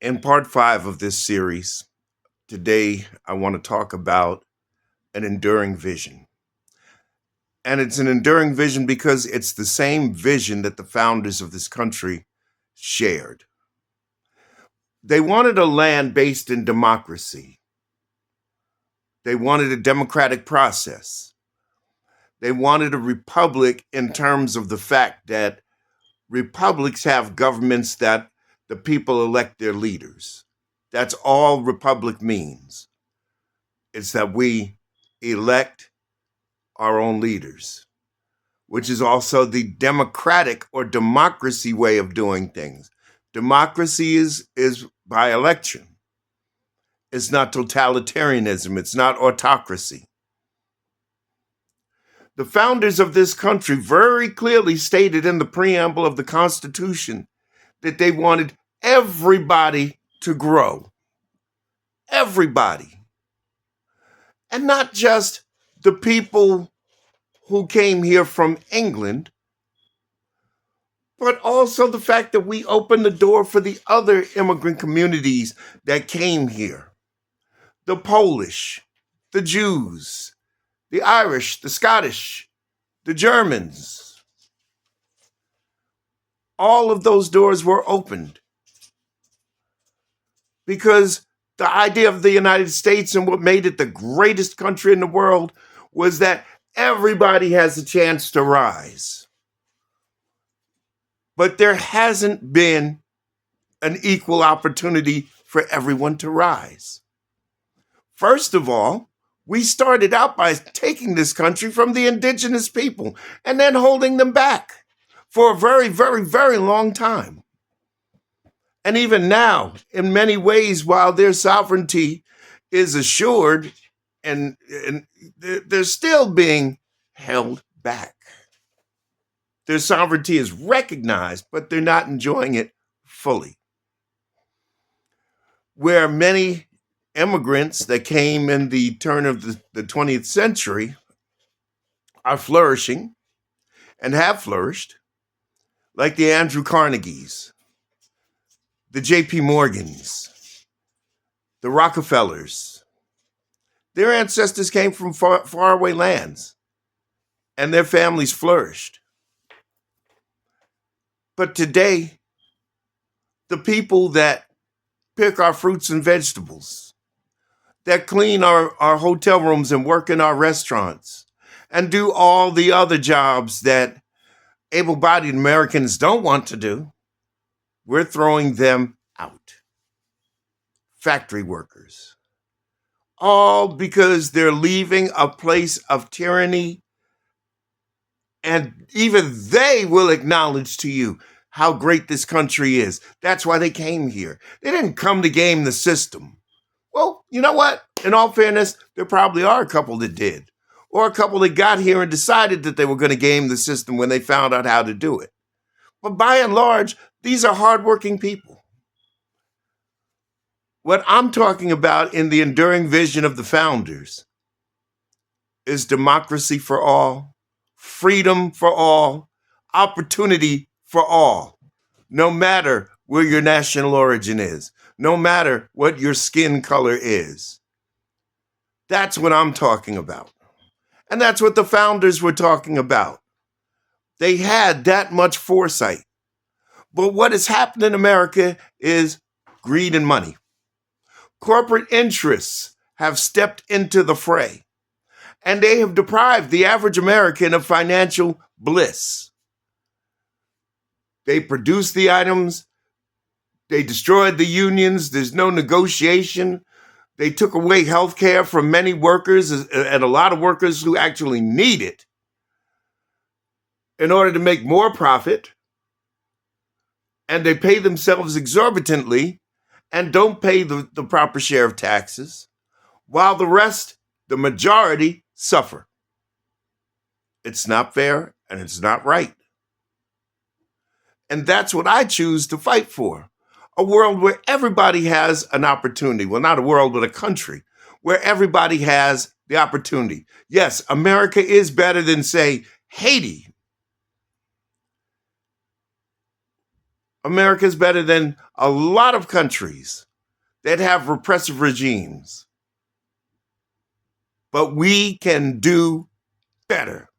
In part five of this series, today I want to talk about an enduring vision. And it's an enduring vision because it's the same vision that the founders of this country shared. They wanted a land based in democracy, they wanted a democratic process, they wanted a republic in terms of the fact that republics have governments that the people elect their leaders. That's all republic means. It's that we elect our own leaders, which is also the democratic or democracy way of doing things. Democracy is by election. It's not totalitarianism. It's not autocracy. The founders of this country very clearly stated in the preamble of the Constitution that they wanted everybody to grow. Everybody. And not just the people who came here from England, but also the fact that we opened the door for the other immigrant communities that came here: the Polish, the Jews, the Irish, the Scottish, the Germans. All of those doors were opened because the idea of the United States and what made it the greatest country in the world was that everybody has a chance to rise. But there hasn't been an equal opportunity for everyone to rise. First of all, we started out by taking this country from the indigenous people and then holding them back for a very, very, very long time. And even now, in many ways, while their sovereignty is assured, and they're still being held back. Their sovereignty is recognized, but they're not enjoying it fully. Where many immigrants that came in the turn of the 20th century are flourishing and have flourished, like the Andrew Carnegies, the J.P. Morgans, the Rockefellers. Their ancestors came from faraway lands, and their families flourished. But today, the people that pick our fruits and vegetables, that clean our hotel rooms and work in our restaurants, and do all the other jobs that able-bodied Americans don't want to do, we're throwing them out. Factory workers. All because they're leaving a place of tyranny, and even they will acknowledge to you how great this country is. That's why they came here. They didn't come to game the system. Well, you know what? In all fairness, there probably are a couple that did, or a couple that got here and decided that they were going to game the system when they found out how to do it. But by and large, these are hardworking people. What I'm talking about in the enduring vision of the founders is democracy for all, freedom for all, opportunity for all, no matter where your national origin is, no matter what your skin color is. That's what I'm talking about. And that's what the founders were talking about. They had that much foresight. But what has happened in America is greed and money. Corporate interests have stepped into the fray, and they have deprived the average American of financial bliss. They produce the items, they destroyed the unions, there's no negotiation. They took away health care from many workers and a lot of workers who actually need it in order to make more profit. And they pay themselves exorbitantly and don't pay the proper share of taxes, while the rest, the majority, suffer. It's not fair and it's not right. And that's what I choose to fight for. A world where everybody has an opportunity. Well, not a world, but a country where everybody has the opportunity. Yes, America is better than, say, Haiti. America is better than a lot of countries that have repressive regimes. But we can do better.